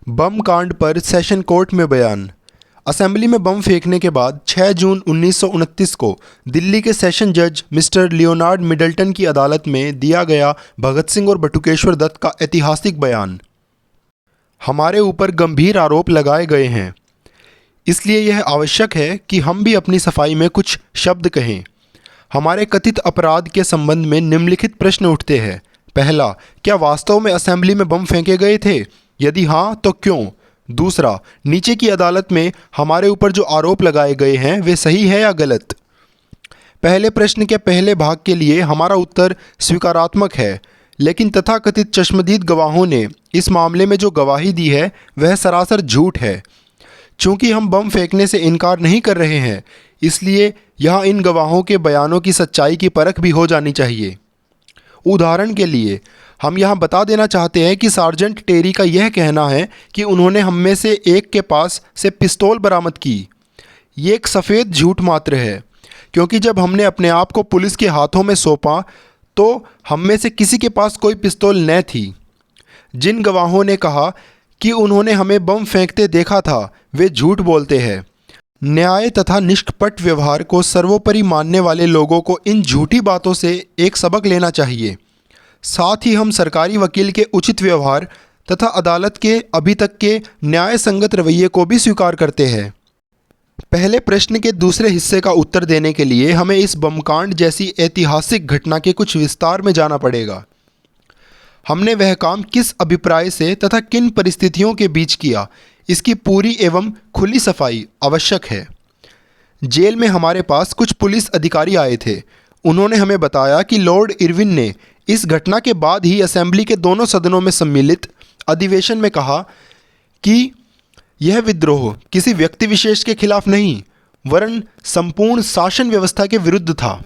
बम कांड पर session court में बयान। असेंबली में बम फेंकने के बाद 6 जून 1929 को दिल्ली के सेशन जज मिस्टर लियोनार्ड मिडल्टन की अदालत में दिया गया भगत सिंह और बटुकेश्वर दत्त का ऐतिहासिक बयान। हमारे ऊपर गंभीर आरोप लगाए गए हैं, इसलिए यह आवश्यक है कि हम भी अपनी सफाई में कुछ शब्द कहें। हमारे कथित अपराध के संबंध में निम्नलिखित प्रश्न उठते हैं। पहला, क्या वास्तव में असेंबली में बम फेंके गए थे? यदि हाँ, तो क्यों? दूसरा, नीचे की अदालत में हमारे ऊपर जो आरोप लगाए गए हैं वे सही है या गलत? पहले प्रश्न के पहले भाग के लिए हमारा उत्तर स्वीकारात्मक है, लेकिन तथाकथित चश्मदीद गवाहों ने इस मामले में जो गवाही दी है वह सरासर झूठ है। चूंकि हम बम फेंकने से इनकार नहीं कर रहे हैं, इसलिए यहाँ इन गवाहों के बयानों की सच्चाई की परख भी हो जानी चाहिए। उदाहरण के लिए हम यहाँ बता देना चाहते हैं कि सार्जेंट टेरी का यह कहना है कि उन्होंने हम में से एक के पास से पिस्तौल बरामद की। ये एक सफ़ेद झूठ मात्र है, क्योंकि जब हमने अपने आप को पुलिस के हाथों में सौंपा तो हम में से किसी के पास कोई पिस्तौल न थी। जिन गवाहों ने कहा कि उन्होंने हमें बम फेंकते देखा था, वे झूठ बोलते हैं। न्याय तथा निष्कपट व्यवहार को सर्वोपरि मानने वाले लोगों को इन झूठी बातों से एक सबक लेना चाहिए। साथ ही हम सरकारी वकील के उचित व्यवहार तथा अदालत के अभी तक के न्याय संगत रवैये को भी स्वीकार करते हैं। पहले प्रश्न के दूसरे हिस्से का उत्तर देने के लिए हमें इस बमकांड जैसी ऐतिहासिक घटना के कुछ विस्तार में जाना पड़ेगा। हमने वह काम किस अभिप्राय से तथा किन परिस्थितियों के बीच किया, इसकी पूरी एवं खुली सफाई आवश्यक है। जेल में हमारे पास कुछ पुलिस अधिकारी आए थे। उन्होंने हमें बताया कि लॉर्ड इरविन ने इस घटना के बाद ही असेंबली के दोनों सदनों में सम्मिलित अधिवेशन में कहा कि यह विद्रोह किसी व्यक्ति विशेष के खिलाफ नहीं, वरन संपूर्ण शासन व्यवस्था के विरुद्ध था।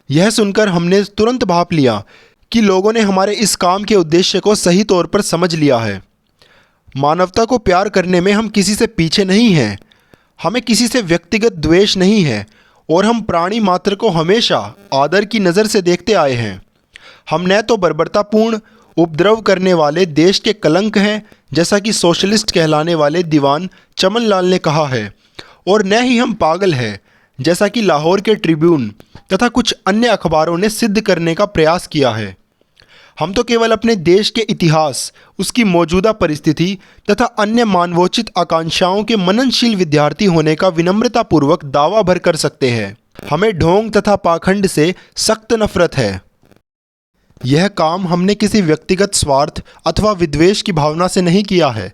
यह सुनकर हमने तुरंत भाप लिया कि लोगों ने हमारे इस काम के उद्देश्य को सही तौर पर समझ लिया है। मानवता को प्यार करने में हम किसी से पीछे नहीं हैं। हमें किसी से व्यक्तिगत द्वेष नहीं है और हम प्राणी मात्र को हमेशा आदर की नज़र से देखते आए हैं। हम न तो बर्बरतापूर्ण उपद्रव करने वाले देश के कलंक हैं, जैसा कि सोशलिस्ट कहलाने वाले दीवान चमन लाल ने कहा है, और न ही हम पागल हैं, जैसा कि लाहौर के ट्रिब्यून तथा कुछ अन्य अखबारों ने सिद्ध करने का प्रयास किया है। हम तो केवल अपने देश के इतिहास, उसकी मौजूदा परिस्थिति तथा अन्य मानवोचित आकांक्षाओं के मननशील विद्यार्थी होने का विनम्रतापूर्वक दावा भर कर सकते हैं। हमें ढोंग तथा पाखंड से सख्त नफरत है। यह काम हमने किसी व्यक्तिगत स्वार्थ अथवा विद्वेष की भावना से नहीं किया है।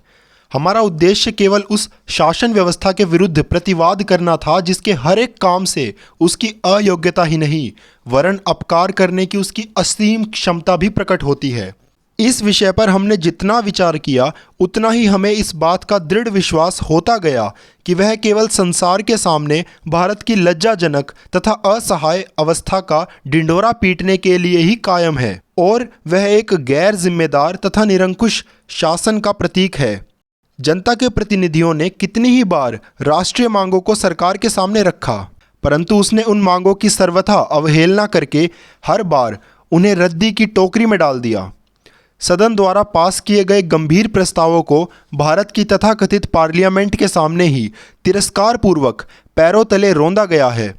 हमारा उद्देश्य केवल उस शासन व्यवस्था के विरुद्ध प्रतिवाद करना था जिसके हर एक काम से उसकी अयोग्यता ही नहीं, वरन अपकार करने की उसकी असीम क्षमता भी प्रकट होती है। इस विषय पर हमने जितना विचार किया, उतना ही हमें इस बात का दृढ़ विश्वास होता गया कि वह केवल संसार के सामने भारत की लज्जाजनक तथा असहाय अवस्था का ढिंढोरा पीटने के लिए ही कायम है, और वह एक गैर जिम्मेदार तथा निरंकुश शासन का प्रतीक है। जनता के प्रतिनिधियों ने कितनी ही बार राष्ट्रीय मांगों को सरकार के सामने रखा, परंतु उसने उन मांगों की सर्वथा अवहेलना करके हर बार उन्हें रद्दी की टोकरी में डाल दिया। सदन द्वारा पास किए गए गंभीर प्रस्तावों को भारत की तथाकथित पार्लियामेंट के सामने ही तिरस्कारपूर्वक पैरों तले रौंदा गया है।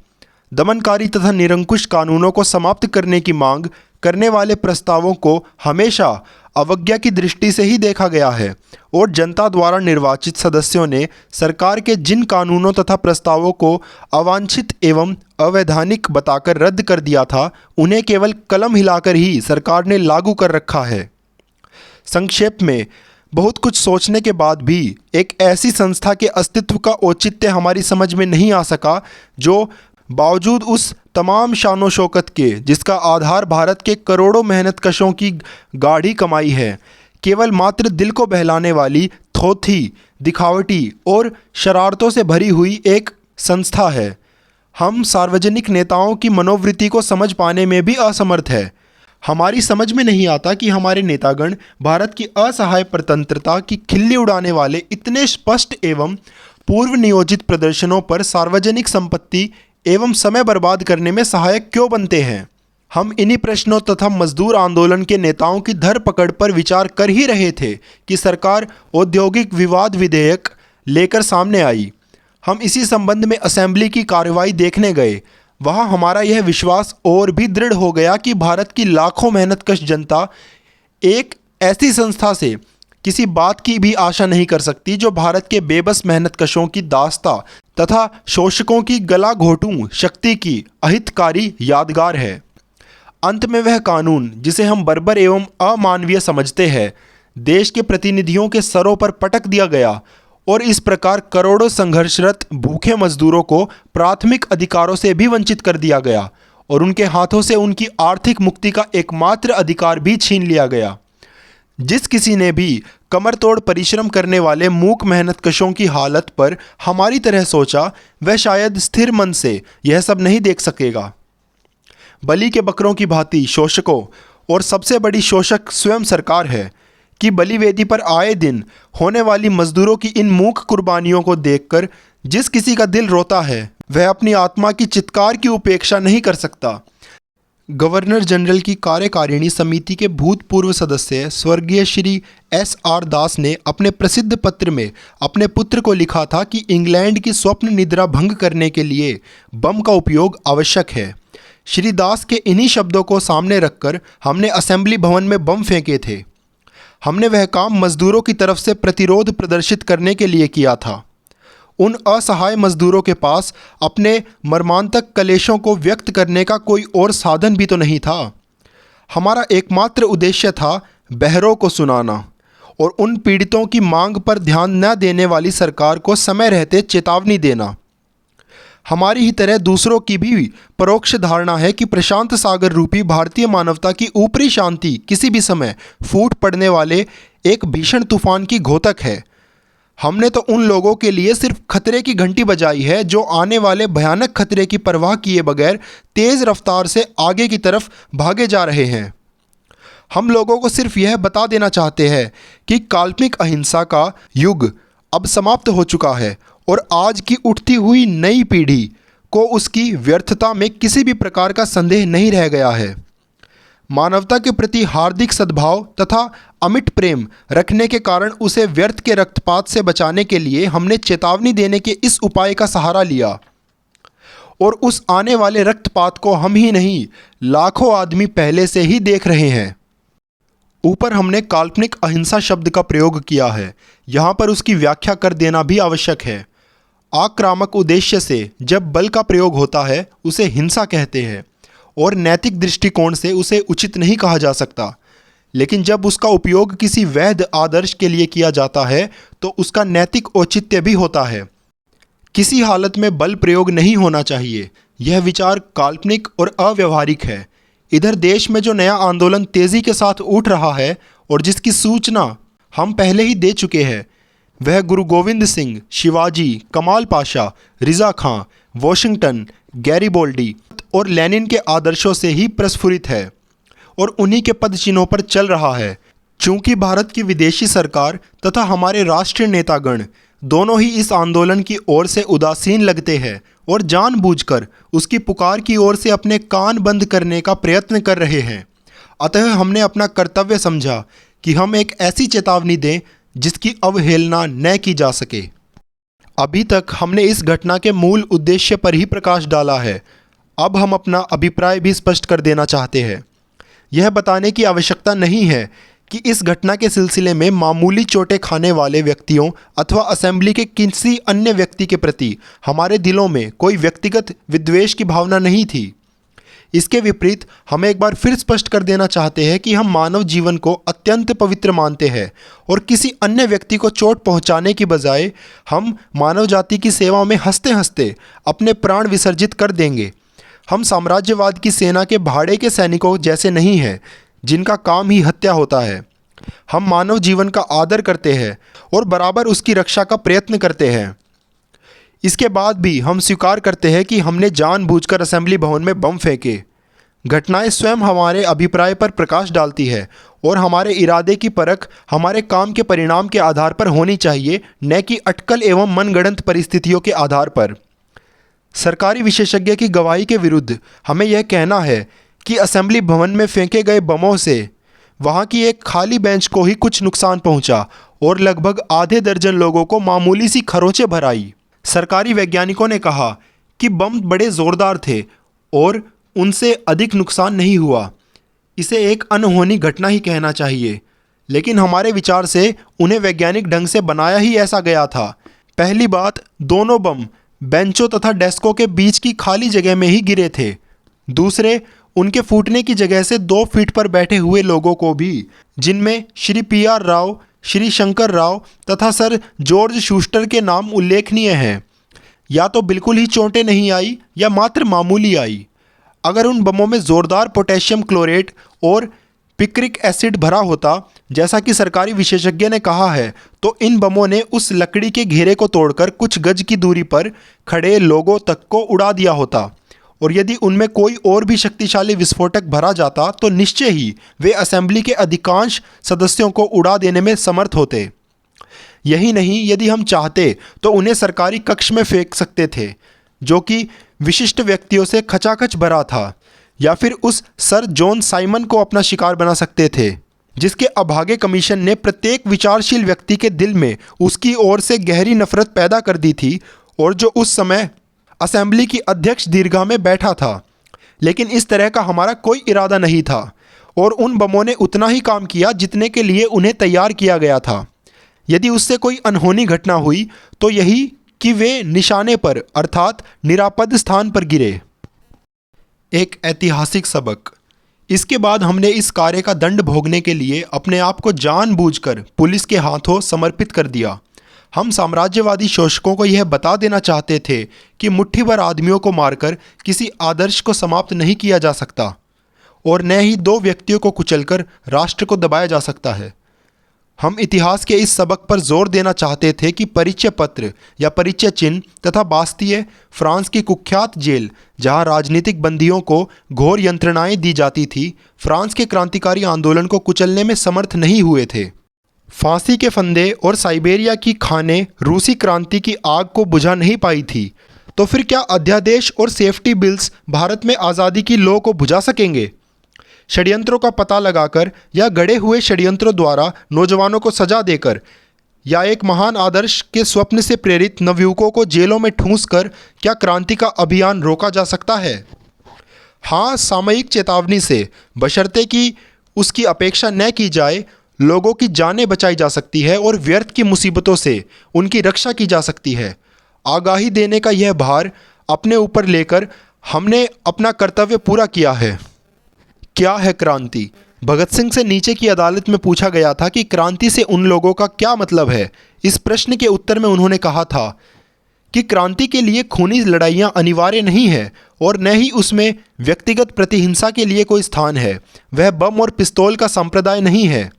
दमनकारी तथा निरंकुश कानूनों को समाप्त करने की मांग करने वाले प्रस्तावों को हमेशा अवज्ञा की दृष्टि से ही देखा गया है, और जनता द्वारा निर्वाचित सदस्यों ने सरकार के जिन कानूनों तथा प्रस्तावों को अवांछित एवं अवैधानिक बताकर रद्द कर दिया था, उन्हें केवल कलम हिलाकर ही सरकार ने लागू कर रखा है। संक्षेप में, बहुत कुछ सोचने के बाद भी एक ऐसी संस्था के अस्तित्व का औचित्य हमारी समझ में नहीं आ सका जो बावजूद उस तमाम शानो शौकत के जिसका आधार भारत के करोड़ों मेहनतकशों की गाढ़ी कमाई है, केवल मात्र दिल को बहलाने वाली थोथी, दिखावटी और शरारतों से भरी हुई एक संस्था है। हम सार्वजनिक नेताओं की मनोवृत्ति को समझ पाने में भी असमर्थ है। हमारी समझ में नहीं आता कि हमारे नेतागण भारत की असहाय परतंत्रता की खिल्ली उड़ाने वाले इतने स्पष्ट एवं पूर्व नियोजित प्रदर्शनों पर सार्वजनिक संपत्ति एवं समय बर्बाद करने में सहायक क्यों बनते हैं। हम इन्हीं प्रश्नों तथा मजदूर आंदोलन के नेताओं की धरपकड़ पर विचार कर ही रहे थे कि सरकार औद्योगिक विवाद विधेयक लेकर सामने आई। हम इसी संबंध में असेंबली की कार्रवाई देखने गए। वहाँ हमारा यह विश्वास और भी दृढ़ हो गया कि भारत की लाखों मेहनतकश जनता एक ऐसी संस्था से किसी बात की भी आशा नहीं कर सकती जो भारत के बेबस मेहनतकशों की दास्ता तथा शोषकों की गला घोटूं शक्ति की अहितकारी यादगार है। अंत में वह कानून जिसे हम बर्बर एवं अमानवीय समझते हैं, देश के प्रतिनिधियों के सरों पर पटक दिया गया और इस प्रकार करोड़ों संघर्षरत भूखे मजदूरों को प्राथमिक अधिकारों से भी वंचित कर दिया गया और उनके हाथों से उनकी आर्थिक मुक्ति का एकमात्र अधिकार भी छीन लिया गया। जिस किसी ने भी कमर तोड़ परिश्रम करने वाले मूक मेहनतकशों की हालत पर हमारी तरह सोचा, वह शायद स्थिर मन से यह सब नहीं देख सकेगा। बलि के बकरों की भांति शोषकों और सबसे बड़ी शोषक स्वयं सरकार है कि बलिवेदी पर आए दिन होने वाली मजदूरों की इन मूक कुर्बानियों को देखकर जिस किसी का दिल रोता है वह अपनी आत्मा की चित्कार की उपेक्षा नहीं कर सकता। गवर्नर जनरल की कार्यकारिणी समिति के भूतपूर्व सदस्य स्वर्गीय श्री S.R. दास ने अपने प्रसिद्ध पत्र में अपने पुत्र को लिखा था कि इंग्लैंड की स्वप्न निद्रा भंग करने के लिए बम का उपयोग आवश्यक है। श्री दास के इन्हीं शब्दों को सामने रखकर हमने असेंबली भवन में बम फेंके थे। हमने वह काम मजदूरों की तरफ से प्रतिरोध प्रदर्शित करने के लिए किया था। उन असहाय मजदूरों के पास अपने मर्मांतक कलेशों को व्यक्त करने का कोई और साधन भी तो नहीं था। हमारा एकमात्र उद्देश्य था बहरों को सुनाना और उन पीड़ितों की मांग पर ध्यान न देने वाली सरकार को समय रहते चेतावनी देना। हमारी ही तरह दूसरों की भी परोक्ष धारणा है कि प्रशांत सागर रूपी भारतीय मानवता की ऊपरी शांति किसी भी समय फूट पड़ने वाले एक भीषण तूफान की घोतक है। हमने तो उन लोगों के लिए सिर्फ खतरे की घंटी बजाई है जो आने वाले भयानक खतरे की परवाह किए बगैर तेज़ रफ्तार से आगे की तरफ भागे जा रहे हैं। हम लोगों को सिर्फ यह बता देना चाहते हैं कि काल्पनिक अहिंसा का युग अब समाप्त हो चुका है और आज की उठती हुई नई पीढ़ी को उसकी व्यर्थता में किसी भी प्रकार का संदेह नहीं रह गया है। मानवता के प्रति हार्दिक सद्भाव तथा अमिट प्रेम रखने के कारण उसे व्यर्थ के रक्तपात से बचाने के लिए हमने चेतावनी देने के इस उपाय का सहारा लिया और उस आने वाले रक्तपात को हम ही नहीं लाखों आदमी पहले से ही देख रहे हैं। ऊपर हमने काल्पनिक अहिंसा शब्द का प्रयोग किया है, यहाँ पर उसकी व्याख्या कर देना भी आवश्यक है। आक्रामक उद्देश्य से जब बल का प्रयोग होता है उसे हिंसा कहते हैं और नैतिक दृष्टिकोण से उसे उचित नहीं कहा जा सकता। लेकिन जब उसका उपयोग किसी वैध आदर्श के लिए किया जाता है तो उसका नैतिक औचित्य भी होता है। किसी हालत में बल प्रयोग नहीं होना चाहिए, यह विचार काल्पनिक और अव्यवहारिक है। इधर देश में जो नया आंदोलन तेज़ी के साथ उठ रहा है और जिसकी सूचना हम पहले ही दे चुके हैं, वह गुरु गोविंद सिंह, शिवाजी, कमाल पाशा, रिज़ा खां, वॉशिंगटन, गैरिबोल्डी और लेनिन के आदर्शों से ही प्रस्फुरित है और उन्हीं के पद चिन्हों पर चल रहा है। चूँकि भारत की विदेशी सरकार तथा हमारे राष्ट्रीय नेतागण दोनों ही इस आंदोलन की ओर से उदासीन लगते हैं और जानबूझकर उसकी पुकार की ओर से अपने कान बंद करने का प्रयत्न कर रहे हैं, अतः हमने अपना कर्तव्य समझा कि हम एक ऐसी चेतावनी दें जिसकी अवहेलना न की जा सके। अभी तक हमने इस घटना के मूल उद्देश्य पर ही प्रकाश डाला है। अब हम अपना अभिप्राय भी स्पष्ट कर देना चाहते हैं। यह बताने की आवश्यकता नहीं है कि इस घटना के सिलसिले में मामूली चोटें खाने वाले व्यक्तियों अथवा असेंबली के किसी अन्य व्यक्ति के प्रति हमारे दिलों में कोई व्यक्तिगत विद्वेष की भावना नहीं थी। इसके विपरीत हम एक बार फिर स्पष्ट कर देना चाहते हैं कि हम मानव जीवन को अत्यंत पवित्र मानते हैं और किसी अन्य व्यक्ति को चोट पहुंचाने की बजाय हम मानव जाति की सेवा में हंसते हंसते अपने प्राण विसर्जित कर देंगे। हम साम्राज्यवाद की सेना के भाड़े के सैनिकों जैसे नहीं हैं जिनका काम ही हत्या होता है। हम मानव जीवन का आदर करते हैं और बराबर उसकी रक्षा का प्रयत्न करते हैं। इसके बाद भी हम स्वीकार करते हैं कि हमने जानबूझकर असेंबली भवन में बम फेंके। घटनाएं स्वयं हमारे अभिप्राय पर प्रकाश डालती है और हमारे इरादे की परख हमारे काम के परिणाम के आधार पर होनी चाहिए, न कि अटकल एवं मनगढ़ंत परिस्थितियों के आधार पर। सरकारी विशेषज्ञ की गवाही के विरुद्ध हमें यह कहना है कि असेंबली भवन में फेंके गए बमों से वहां की एक खाली बेंच को ही कुछ नुकसान पहुंचा और लगभग आधे दर्जन लोगों को मामूली सी खरोंचें भर आई। सरकारी वैज्ञानिकों ने कहा कि बम बड़े ज़ोरदार थे और उनसे अधिक नुकसान नहीं हुआ। इसे एक अनहोनी घटना ही कहना चाहिए, लेकिन हमारे विचार से उन्हें वैज्ञानिक ढंग से बनाया ही ऐसा गया था। पहली बात, दोनों बम बेंचों तथा डेस्कों के बीच की खाली जगह में ही गिरे थे। दूसरे, उनके फूटने की जगह से 2 फीट पर बैठे हुए लोगों को भी, जिनमें श्री PR राव, श्री शंकर राव तथा सर जॉर्ज शूस्टर के नाम उल्लेखनीय हैं, या तो बिल्कुल ही चोटें नहीं आई या मात्र मामूली आई। अगर उन बमों में ज़ोरदार पोटेशियम क्लोरेट और पिक्रिक एसिड भरा होता, जैसा कि सरकारी विशेषज्ञ ने कहा है, तो इन बमों ने उस लकड़ी के घेरे को तोड़कर कुछ गज की दूरी पर खड़े लोगों तक को उड़ा दिया होता। और यदि उनमें कोई और भी शक्तिशाली विस्फोटक भरा जाता तो निश्चय ही वे असेंबली के अधिकांश सदस्यों को उड़ा देने में समर्थ होते। यही नहीं, यदि हम चाहते तो उन्हें सरकारी कक्ष में फेंक सकते थे, जो कि विशिष्ट व्यक्तियों से खचाखच भरा था, या फिर उस सर जॉन साइमन को अपना शिकार बना सकते थे, जिसके अभागे कमीशन ने प्रत्येक विचारशील व्यक्ति के दिल में उसकी ओर से गहरी नफरत पैदा कर दी थी, और जो उस समय असेंबली की अध्यक्ष दीर्घा में बैठा था। लेकिन इस तरह का हमारा कोई इरादा नहीं था, और उन बमों ने उतना ही काम किया जितने के लिए उन्हें तैयार किया गया था। यदि उससे कोई अनहोनी घटना हुई तो यही कि वे निशाने पर अर्थात निरापद स्थान पर गिरे। एक ऐतिहासिक सबक। इसके बाद हमने इस कार्य का दंड भोगने के लिए अपने आप को जानबूझकर पुलिस के हाथों समर्पित कर दिया। हम साम्राज्यवादी शोषकों को यह बता देना चाहते थे कि मुट्ठी भर आदमियों को मारकर किसी आदर्श को समाप्त नहीं किया जा सकता, और न ही 2 व्यक्तियों को कुचलकर राष्ट्र को दबाया जा सकता है। हम इतिहास के इस सबक पर जोर देना चाहते थे कि परिचय पत्र या परिचय चिन्ह तथा बास्तिए, फ्रांस की कुख्यात जेल जहां राजनीतिक बंदियों को घोर यंत्रणाएं दी जाती थी, फ्रांस के क्रांतिकारी आंदोलन को कुचलने में समर्थ नहीं हुए थे। फांसी के फंदे और साइबेरिया की खानें रूसी क्रांति की आग को बुझा नहीं पाई थी, तो फिर क्या अध्यादेश और सेफ्टी बिल्स भारत में आज़ादी की लौ को बुझा सकेंगे? षड्यंत्रों का पता लगाकर या गढ़े हुए षड्यंत्रों द्वारा नौजवानों को सजा देकर, या एक महान आदर्श के स्वप्न से प्रेरित नवयुवकों को जेलों में ठूंस कर क्या क्रांति का अभियान रोका जा सकता है? हाँ, सामयिक चेतावनी से, बशर्ते कि उसकी अपेक्षा न की जाए, लोगों की जानें बचाई जा सकती है और व्यर्थ की मुसीबतों से उनकी रक्षा की जा सकती है। आगाही देने का यह भार अपने ऊपर लेकर हमने अपना कर्तव्य पूरा किया है। क्या है क्रांति? भगत सिंह से नीचे की अदालत में पूछा गया था कि क्रांति से उन लोगों का क्या मतलब है। इस प्रश्न के उत्तर में उन्होंने कहा था कि क्रांति के लिए खूनी लड़ाइयाँ अनिवार्य नहीं है और न ही उसमें व्यक्तिगत प्रतिहिंसा के लिए कोई स्थान है। वह बम और पिस्तौल का संप्रदाय नहीं है।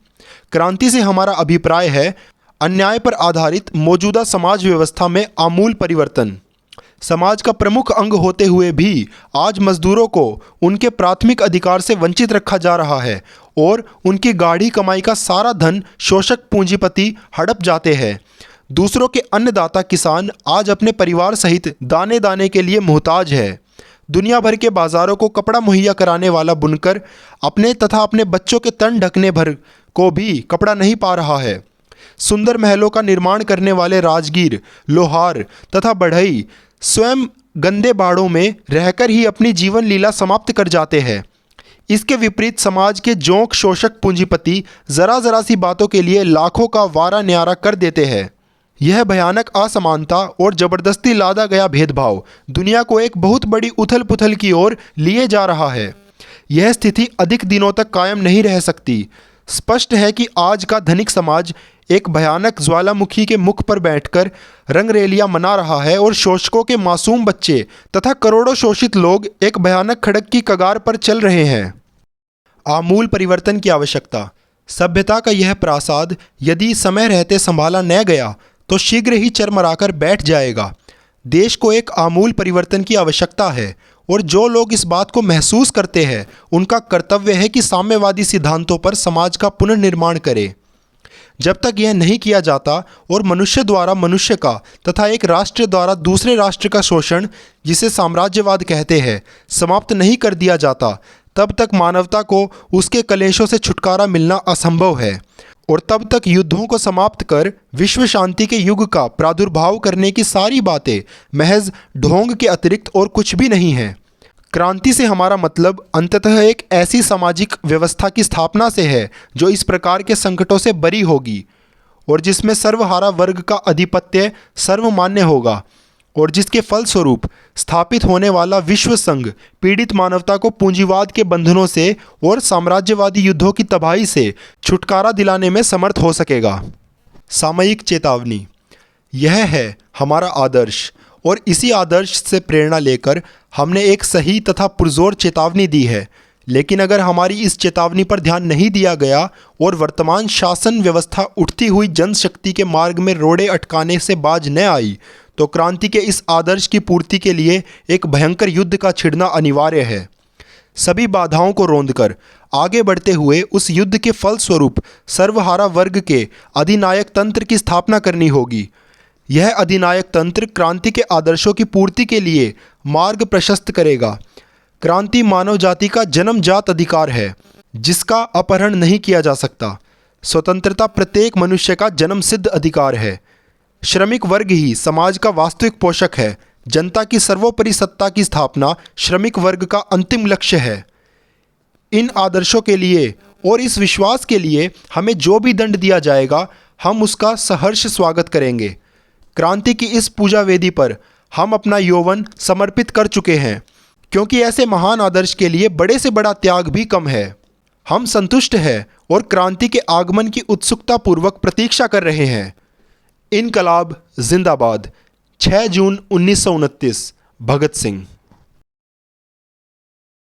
क्रांति से हमारा अभिप्राय है अन्याय पर आधारित मौजूदा समाज व्यवस्था में आमूल परिवर्तन। समाज का प्रमुख अंग होते हुए भी आज मजदूरों को उनके प्राथमिक अधिकार से वंचित रखा जा रहा है और उनकी गाढ़ी कमाई का सारा धन शोषक पूंजीपति हड़प जाते हैं। दूसरों के अन्नदाता किसान आज अपने परिवार सहित दाने दाने के लिए मोहताज है। दुनिया भर के बाज़ारों को कपड़ा मुहैया कराने वाला बुनकर अपने तथा अपने बच्चों के तन ढकने भर को भी कपड़ा नहीं पा रहा है। सुंदर महलों का निर्माण करने वाले राजगीर, लोहार तथा बढ़ई स्वयं गंदे बाड़ों में रहकर ही अपनी जीवन लीला समाप्त कर जाते हैं। इसके विपरीत समाज के जोंक शोषक पूंजीपति ज़रा ज़रा सी बातों के लिए लाखों का वारा न्यारा कर देते हैं। यह भयानक असमानता और ज़बरदस्ती लादा गया भेदभाव दुनिया को एक बहुत बड़ी उथल पुथल की ओर लिए जा रहा है। यह स्थिति अधिक दिनों तक कायम नहीं रह सकती। स्पष्ट है कि आज का धनिक समाज एक भयानक ज्वालामुखी के मुख पर बैठकर रंगरेलियां मना रहा है और शोषकों के मासूम बच्चे तथा करोड़ों शोषित लोग एक भयानक खड़क की कगार पर चल रहे हैं। आमूल परिवर्तन की आवश्यकता। सभ्यता का यह प्रासाद यदि समय रहते संभाला न गया तो शीघ्र ही चरमराकर बैठ जाएगा। देश को एक आमूल परिवर्तन की आवश्यकता है और जो लोग इस बात को महसूस करते हैं उनका कर्तव्य है कि साम्यवादी सिद्धांतों पर समाज का पुनर्निर्माण करें। जब तक यह नहीं किया जाता और मनुष्य द्वारा मनुष्य का तथा एक राष्ट्र द्वारा दूसरे राष्ट्र का शोषण, जिसे साम्राज्यवाद कहते हैं, समाप्त नहीं कर दिया जाता, तब तक मानवता को उसके कलेशों से छुटकारा मिलना असंभव है और तब तक युद्धों को समाप्त कर विश्व शांति के युग का प्रादुर्भाव करने की सारी बातें महज ढोंग के अतिरिक्त और कुछ भी नहीं है। क्रांति से हमारा मतलब अंततः एक ऐसी सामाजिक व्यवस्था की स्थापना से है जो इस प्रकार के संकटों से बरी होगी और जिसमें सर्वहारा वर्ग का आधिपत्य सर्वमान्य होगा और जिसके फलस्वरूप स्थापित होने वाला विश्व संघ पीड़ित मानवता को पूंजीवाद के बंधनों से और साम्राज्यवादी युद्धों की तबाही से छुटकारा दिलाने में समर्थ हो सकेगा। सामयिक चेतावनी। यह है हमारा आदर्श और इसी आदर्श से प्रेरणा लेकर हमने एक सही तथा पुरजोर चेतावनी दी है, लेकिन अगर हमारी इस चेतावनी पर ध्यान नहीं दिया गया और वर्तमान शासन व्यवस्था उठती हुई जनशक्ति के मार्ग में रोड़े अटकाने से बाज न आई तो क्रांति के इस आदर्श की पूर्ति के लिए एक भयंकर युद्ध का छिड़ना अनिवार्य है। सभी बाधाओं को रौंदकर आगे बढ़ते हुए उस युद्ध के फलस्वरूप सर्वहारा वर्ग के अधिनायक तंत्र की स्थापना करनी होगी। यह अधिनायक तंत्र क्रांति के आदर्शों की पूर्ति के लिए मार्ग प्रशस्त करेगा। क्रांति मानव जाति का जन्मजात अधिकार है जिसका अपहरण नहीं किया जा सकता। स्वतंत्रता प्रत्येक मनुष्य का जन्मसिद्ध अधिकार है। श्रमिक वर्ग ही समाज का वास्तविक पोषक है। जनता की सर्वोपरि सत्ता की स्थापना श्रमिक वर्ग का अंतिम लक्ष्य है। इन आदर्शों के लिए और इस विश्वास के लिए हमें जो भी दंड दिया जाएगा हम उसका सहर्ष स्वागत करेंगे। क्रांति की इस पूजा वेदी पर हम अपना यौवन समर्पित कर चुके हैं, क्योंकि ऐसे महान आदर्श के लिए बड़े से बड़ा त्याग भी कम है। हम संतुष्ट हैं और क्रांति के आगमन की उत्सुकतापूर्वक प्रतीक्षा कर रहे हैं। इनकलाब जिंदाबाद। 6 जून 1929। भगत सिंह।